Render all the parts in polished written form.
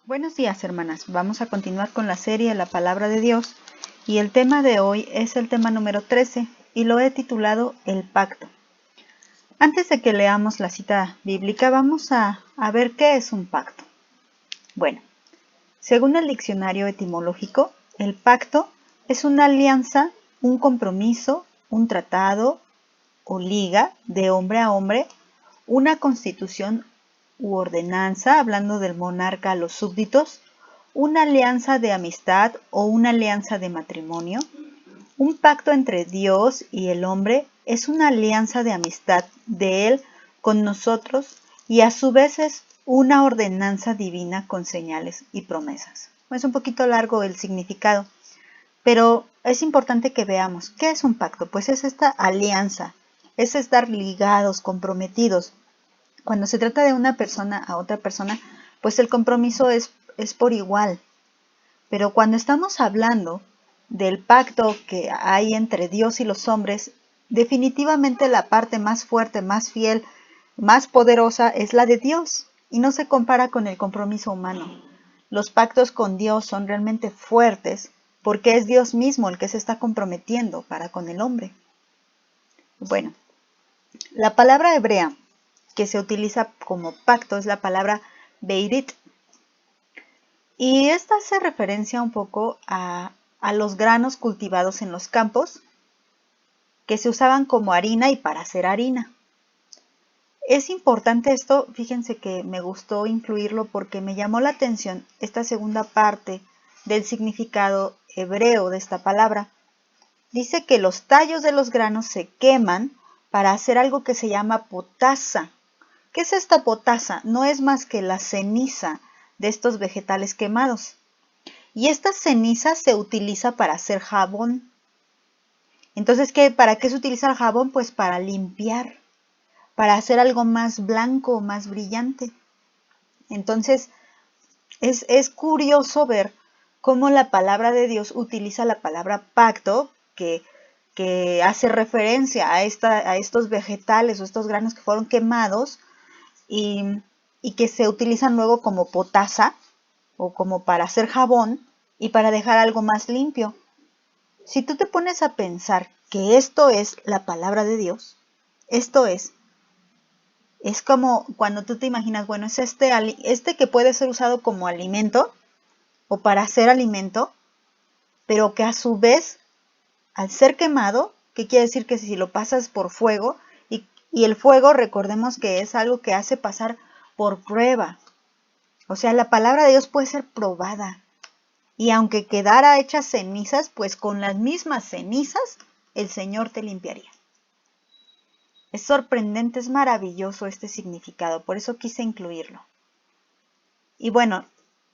Buenos días, hermanas. Vamos a continuar con la serie La Palabra de Dios y el tema de hoy es el tema número 13 y lo he titulado El Pacto. Antes de que leamos la cita bíblica, vamos a ver qué es un pacto. Bueno, según el diccionario etimológico, el pacto es una alianza, un compromiso, un tratado o liga de hombre a hombre, una constitución u ordenanza, hablando del monarca a los súbditos, una alianza de amistad o una alianza de matrimonio. Un pacto entre Dios y el hombre es una alianza de amistad de Él con nosotros y a su vez es una ordenanza divina con señales y promesas. Es un poquito largo el significado, pero es importante que veamos qué es un pacto. Pues es esta alianza, es estar ligados, comprometidos. Cuando se trata de una persona a otra persona, pues el compromiso es por igual. Pero cuando estamos hablando del pacto que hay entre Dios y los hombres, definitivamente la parte más fuerte, más fiel, más poderosa es la de Dios y no se compara con el compromiso humano. Los pactos con Dios son realmente fuertes porque es Dios mismo el que se está comprometiendo para con el hombre. Bueno, la palabra hebrea que se utiliza como pacto es la palabra beirit. Y esta hace referencia un poco a los granos cultivados en los campos que se usaban como harina y para hacer harina. Es importante esto, fíjense que me gustó incluirlo porque me llamó la atención esta segunda parte del significado hebreo de esta palabra. Dice que los tallos de los granos se queman para hacer algo que se llama potasa. ¿Qué es esta potasa? No es más que la ceniza de estos vegetales quemados. Y esta ceniza se utiliza para hacer jabón. Entonces, ¿para qué se utiliza el jabón? Pues para limpiar, para hacer algo más blanco, más brillante. Entonces, es curioso ver cómo la palabra de Dios utiliza la palabra pacto, que hace referencia a estos vegetales o estos granos que fueron quemados y que se utilizan luego como potasa o como para hacer jabón y para dejar algo más limpio. Si tú te pones a pensar que esto es la palabra de Dios, esto es como cuando tú te imaginas, bueno, es este que puede ser usado como alimento o para hacer alimento, pero que a su vez, al ser quemado, ¿qué quiere decir? Que si lo pasas por fuego, y el fuego, recordemos que es algo que hace pasar por prueba. O sea, la palabra de Dios puede ser probada. Y aunque quedara hecha cenizas, pues con las mismas cenizas el Señor te limpiaría. Es sorprendente, es maravilloso este significado, por eso quise incluirlo. Y bueno,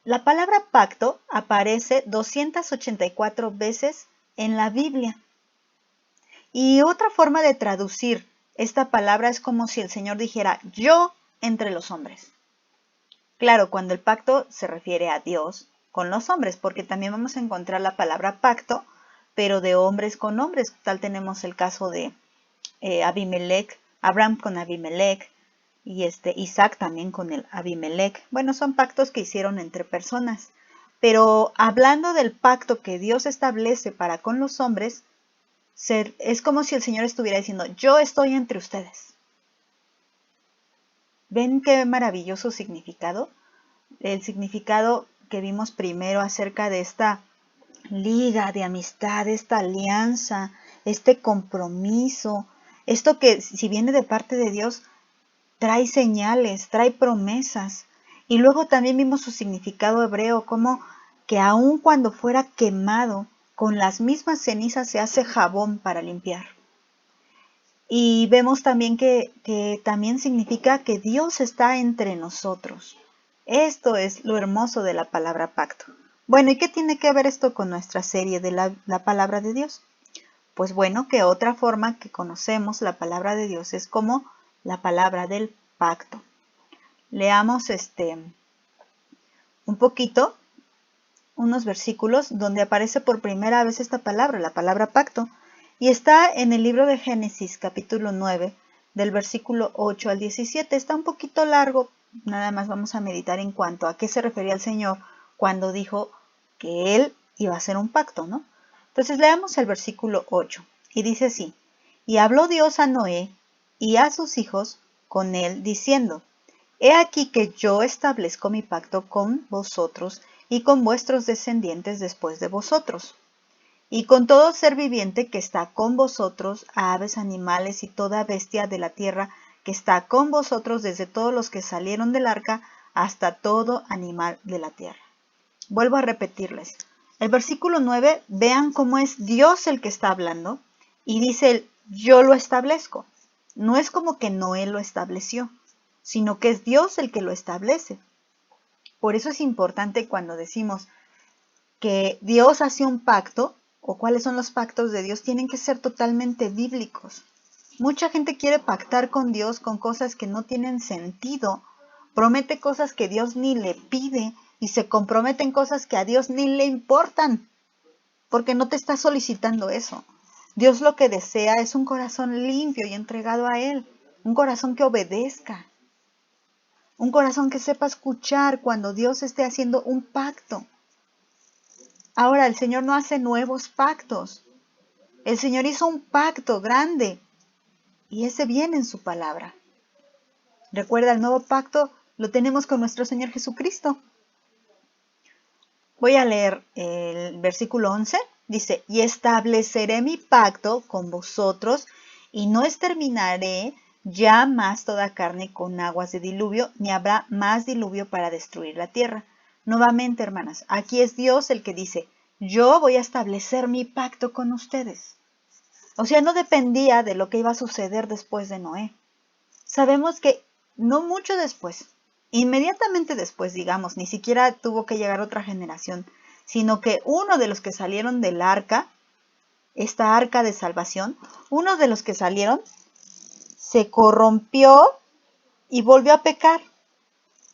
la palabra pacto aparece 284 veces en la Biblia. Y otra forma de traducir esta palabra es como si el Señor dijera, yo entre los hombres. Claro, cuando el pacto se refiere a Dios con los hombres, porque también vamos a encontrar la palabra pacto, pero de hombres con hombres. Tal tenemos el caso de Abimelech, Abraham con Abimelech y Isaac también con el Abimelech. Bueno, son pactos que hicieron entre personas. Pero hablando del pacto que Dios establece para con los hombres, es como si el Señor estuviera diciendo, yo estoy entre ustedes. ¿Ven qué maravilloso significado? El significado que vimos primero acerca de esta liga de amistad, esta alianza, este compromiso, esto que si viene de parte de Dios, trae señales, trae promesas. Y luego también vimos su significado hebreo, como que aun cuando fuera quemado, con las mismas cenizas se hace jabón para limpiar. Y vemos también que también significa que Dios está entre nosotros. Esto es lo hermoso de la palabra pacto. Bueno, ¿y qué tiene que ver esto con nuestra serie de la palabra de Dios? Pues bueno, que otra forma que conocemos la palabra de Dios es como la palabra del pacto. Leamos un poquito, unos versículos donde aparece por primera vez esta palabra, la palabra pacto, y está en el libro de Génesis, capítulo 9, del versículo 8 al 17. Está un poquito largo, nada más vamos a meditar en cuanto a qué se refería el Señor cuando dijo que Él iba a hacer un pacto, ¿no? Entonces leamos el versículo 8 y dice así: y habló Dios a Noé y a sus hijos con él, diciendo: he aquí que yo establezco mi pacto con vosotros y con vuestros descendientes después de vosotros, y con todo ser viviente que está con vosotros, aves, animales y toda bestia de la tierra que está con vosotros, desde todos los que salieron del arca hasta todo animal de la tierra. Vuelvo a repetirles. El versículo 9, vean cómo es Dios el que está hablando y dice él: yo lo establezco. No es como que Noé lo estableció, sino que es Dios el que lo establece. Por eso es importante cuando decimos que Dios hace un pacto, o cuáles son los pactos de Dios, tienen que ser totalmente bíblicos. Mucha gente quiere pactar con Dios con cosas que no tienen sentido, promete cosas que Dios ni le pide y se compromete en cosas que a Dios ni le importan, porque no te está solicitando eso. Dios lo que desea es un corazón limpio y entregado a Él, un corazón que obedezca, un corazón que sepa escuchar cuando Dios esté haciendo un pacto. Ahora, el Señor no hace nuevos pactos. El Señor hizo un pacto grande y ese viene en su palabra. Recuerda, el nuevo pacto lo tenemos con nuestro Señor Jesucristo. Voy a leer el versículo 11. Dice: y estableceré mi pacto con vosotros y no exterminaré ya más toda carne con aguas de diluvio, ni habrá más diluvio para destruir la tierra. Nuevamente, hermanas, aquí es Dios el que dice: yo voy a establecer mi pacto con ustedes. O sea, no dependía de lo que iba a suceder después de Noé. Sabemos que no mucho después, inmediatamente después, digamos, ni siquiera tuvo que llegar otra generación, sino que uno de los que salieron del arca, esta arca de salvación, uno de los que salieron se corrompió y volvió a pecar.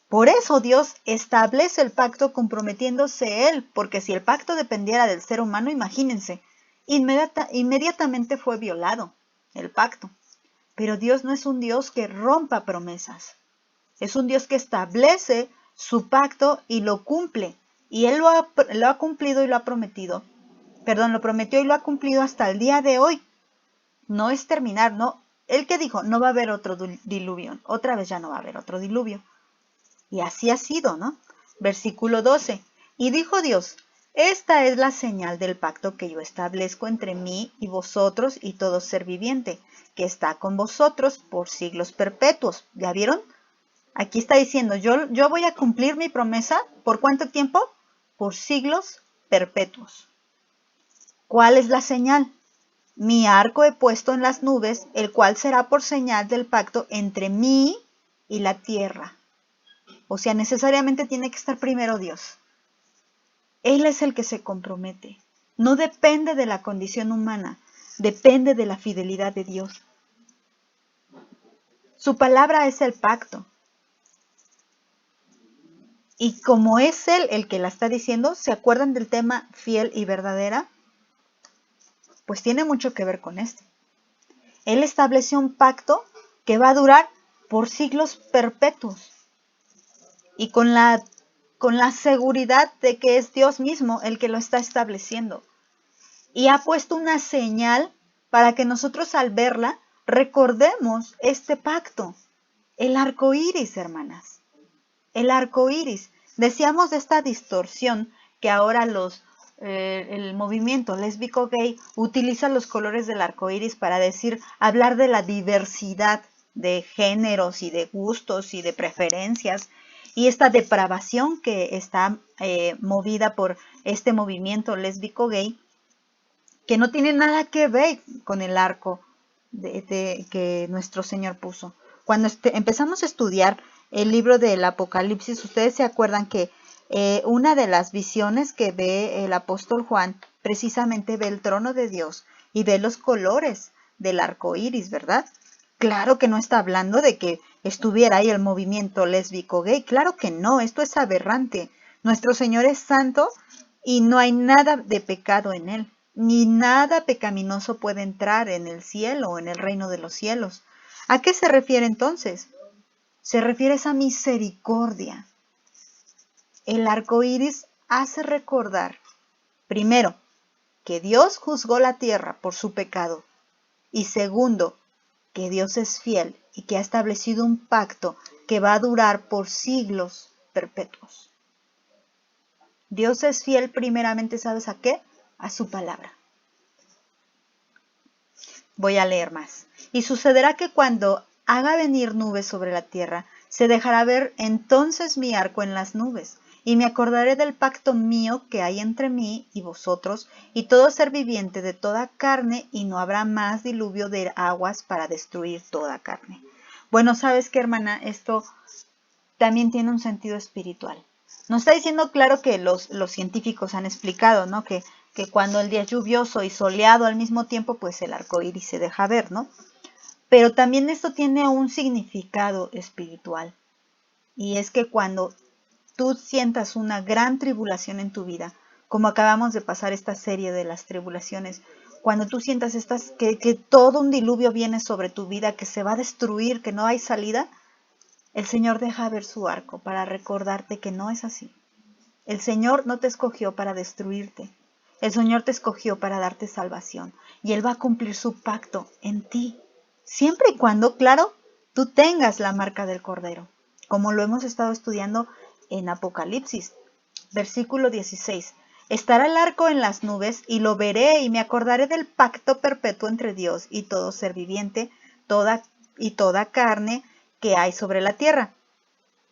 Por eso Dios establece el pacto comprometiéndose Él, porque si el pacto dependiera del ser humano, imagínense, inmediatamente fue violado el pacto. Pero Dios no es un Dios que rompa promesas. Es un Dios que establece su pacto y lo cumple. Y Él lo ha cumplido y lo ha prometido. Perdón, lo prometió y lo ha cumplido hasta el día de hoy. No es terminar, no. Él que dijo: no va a haber otro diluvio. Otra vez ya no va a haber otro diluvio. Y así ha sido, ¿no? Versículo 12. Y dijo Dios: esta es la señal del pacto que yo establezco entre mí y vosotros y todo ser viviente, que está con vosotros por siglos perpetuos. ¿Ya vieron? Aquí está diciendo, yo voy a cumplir mi promesa. ¿Por cuánto tiempo? Por siglos perpetuos. ¿Cuál es la señal? Mi arco he puesto en las nubes, el cual será por señal del pacto entre mí y la tierra. O sea, necesariamente tiene que estar primero Dios. Él es el que se compromete. No depende de la condición humana, depende de la fidelidad de Dios. Su palabra es el pacto. Y como es Él el que la está diciendo, ¿se acuerdan del tema fiel y verdadera? Pues tiene mucho que ver con esto. Él estableció un pacto que va a durar por siglos perpetuos. Y con la seguridad de que es Dios mismo el que lo está estableciendo. Y ha puesto una señal para que nosotros al verla recordemos este pacto. El arco iris, hermanas. El arco iris. Decíamos de esta distorsión que ahora el movimiento lésbico gay utiliza los colores del arco iris para hablar de la diversidad de géneros y de gustos y de preferencias. Y esta depravación que está movida por este movimiento lésbico gay, que no tiene nada que ver con el arco que nuestro Señor puso. Cuando empezamos a estudiar el libro del Apocalipsis, ustedes se acuerdan que una de las visiones que ve el apóstol Juan, precisamente ve el trono de Dios y ve los colores del arco iris, ¿verdad? Claro que no está hablando de que estuviera ahí el movimiento lésbico gay, claro que no, esto es aberrante. Nuestro Señor es santo y no hay nada de pecado en Él, ni nada pecaminoso puede entrar en el cielo o en el reino de los cielos. ¿A qué se refiere entonces? Se refiere a esa misericordia. El arco iris hace recordar, primero, que Dios juzgó la tierra por su pecado, y segundo, que Dios es fiel y que ha establecido un pacto que va a durar por siglos perpetuos. Dios es fiel primeramente, ¿sabes a qué? A su palabra. Voy a leer más. Y sucederá que cuando haga venir nubes sobre la tierra, se dejará ver entonces mi arco en las nubes, y me acordaré del pacto mío que hay entre mí y vosotros, y todo ser viviente de toda carne, y no habrá más diluvio de aguas para destruir toda carne. Bueno, ¿sabes qué, hermana? Esto también tiene un sentido espiritual. Nos está diciendo claro que los científicos han explicado, ¿no? Que cuando el día es lluvioso y soleado al mismo tiempo, pues el arco iris se deja ver, ¿no? Pero también esto tiene un significado espiritual. Y es que cuando tú sientas una gran tribulación en tu vida, como acabamos de pasar esta serie de las tribulaciones, cuando tú sientas que todo un diluvio viene sobre tu vida, que se va a destruir, que no hay salida, el Señor deja ver su arco para recordarte que no es así. El Señor no te escogió para destruirte. El Señor te escogió para darte salvación. Y Él va a cumplir su pacto en ti. Siempre y cuando, claro, tú tengas la marca del Cordero. Como lo hemos estado estudiando en Apocalipsis. Versículo 16. Estará el arco en las nubes y lo veré y me acordaré del pacto perpetuo entre Dios y todo ser viviente, toda carne que hay sobre la tierra.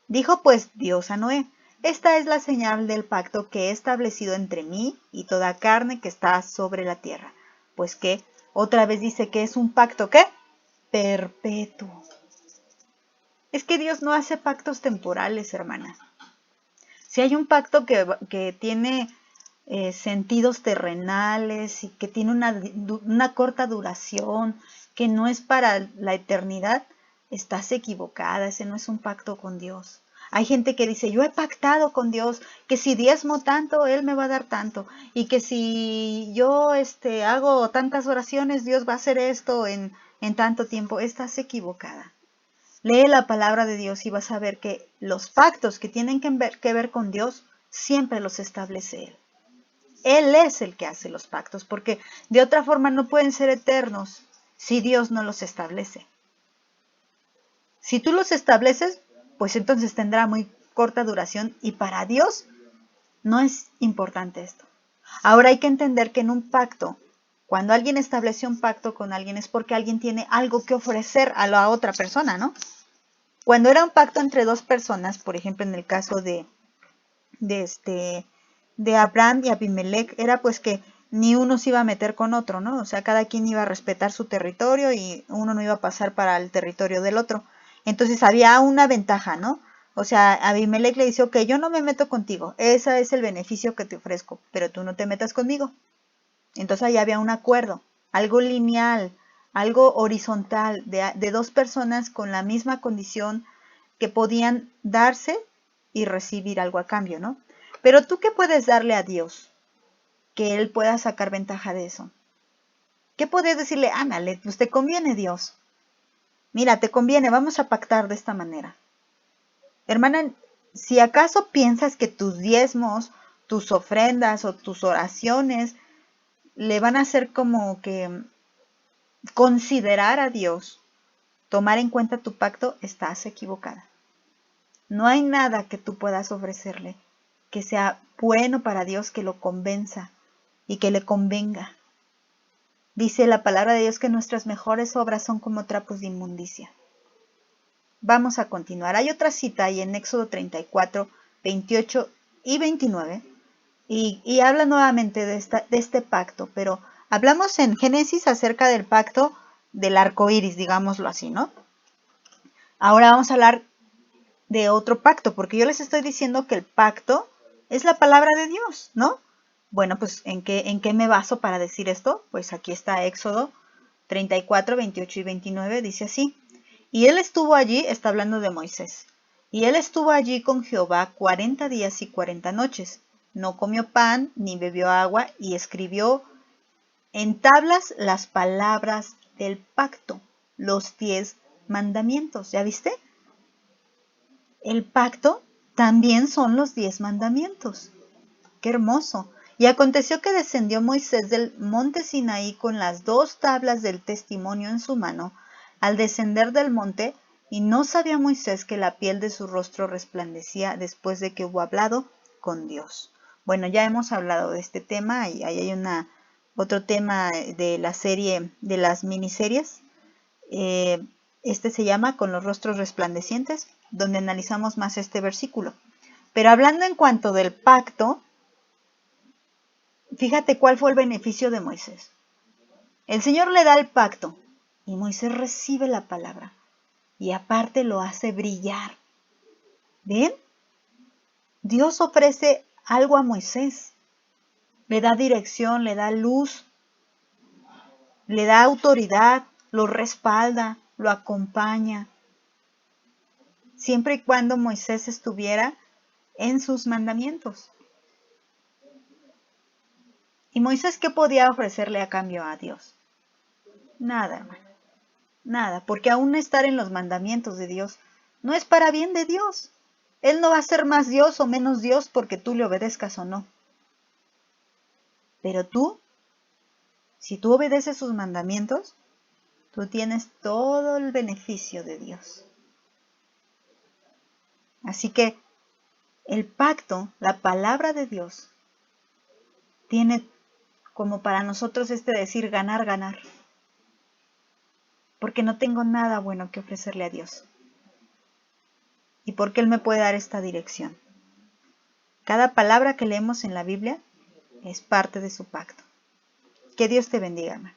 Dijo pues Dios a Noé: esta es la señal del pacto que he establecido entre mí y toda carne que está sobre la tierra. Pues que, otra vez dice que es un pacto, ¿qué? Perpetuo. Es que Dios no hace pactos temporales, hermana. Si hay un pacto que tiene sentidos terrenales y que tiene una corta duración, que no es para la eternidad, estás equivocada. Ese no es un pacto con Dios. Hay gente que dice: yo he pactado con Dios que si diezmo tanto, Él me va a dar tanto, y que si yo hago tantas oraciones, Dios va a hacer esto en tanto tiempo. Estás equivocada. Lee la palabra de Dios y vas a ver que los pactos que tienen que ver con Dios siempre los establece Él. Él es el que hace los pactos, porque de otra forma no pueden ser eternos si Dios no los establece. Si tú los estableces, pues entonces tendrá muy corta duración, y para Dios no es importante esto. Ahora hay que entender que en un pacto, cuando alguien establece un pacto con alguien, es porque alguien tiene algo que ofrecer a la otra persona, ¿no? Cuando era un pacto entre dos personas, por ejemplo en el caso de Abraham y Abimelech, era pues que ni uno se iba a meter con otro, ¿no? O sea, cada quien iba a respetar su territorio y uno no iba a pasar para el territorio del otro. Entonces había una ventaja, ¿no? O sea, Abimelech le dice: ok, yo no me meto contigo, ese es el beneficio que te ofrezco, pero tú no te metas conmigo. Entonces ahí había un acuerdo, algo lineal, algo horizontal, de dos personas con la misma condición que podían darse y recibir algo a cambio, ¿no? Pero tú, ¿qué puedes darle a Dios que Él pueda sacar ventaja de eso? ¿Qué puedes decirle? Ándale, pues te conviene, Dios. Mira, te conviene, vamos a pactar de esta manera. Hermana, si acaso piensas que tus diezmos, tus ofrendas o tus oraciones le van a hacer como que considerar a Dios, tomar en cuenta tu pacto, estás equivocada. No hay nada que tú puedas ofrecerle que sea bueno para Dios, que lo convenza y que le convenga. Dice la palabra de Dios que nuestras mejores obras son como trapos de inmundicia. Vamos a continuar. Hay otra cita ahí en Éxodo 34, 28 y 29 y habla nuevamente de este pacto, pero hablamos en Génesis acerca del pacto del arco iris, digámoslo así, ¿no? Ahora vamos a hablar de otro pacto, porque yo les estoy diciendo que el pacto es la palabra de Dios, ¿no? Bueno, pues ¿en qué me baso para decir esto? Pues aquí está Éxodo 34, 28 y 29, dice así: y él estuvo allí, está hablando de Moisés, y él estuvo allí con Jehová 40 días y 40 noches, no comió pan ni bebió agua, y escribió en tablas las palabras del pacto, los 10 mandamientos. ¿Ya viste? El pacto también son los 10 mandamientos. ¡Qué hermoso! Y aconteció que descendió Moisés del monte Sinaí con las 2 tablas del testimonio en su mano, al descender del monte, y no sabía Moisés que la piel de su rostro resplandecía después de que hubo hablado con Dios. Bueno, ya hemos hablado de este tema y ahí hay otro tema de la serie, de las miniseries. Este se llama Con los rostros resplandecientes, donde analizamos más este versículo. Pero hablando en cuanto del pacto, fíjate cuál fue el beneficio de Moisés. El Señor le da el pacto y Moisés recibe la palabra y aparte lo hace brillar. ¿Ven? Dios ofrece algo a Moisés. Le da dirección, le da luz, le da autoridad, lo respalda, lo acompaña. Siempre y cuando Moisés estuviera en sus mandamientos. ¿Y Moisés qué podía ofrecerle a cambio a Dios? Nada, hermano. Nada, porque aún estar en los mandamientos de Dios no es para bien de Dios. Él no va a ser más Dios o menos Dios porque tú le obedezcas o no. Pero tú, si tú obedeces sus mandamientos, tú tienes todo el beneficio de Dios. Así que el pacto, la palabra de Dios, tiene como para nosotros decir ganar, ganar. Porque no tengo nada bueno que ofrecerle a Dios. Y porque Él me puede dar esta dirección. Cada palabra que leemos en la Biblia es parte de su pacto. Que Dios te bendiga, hermano.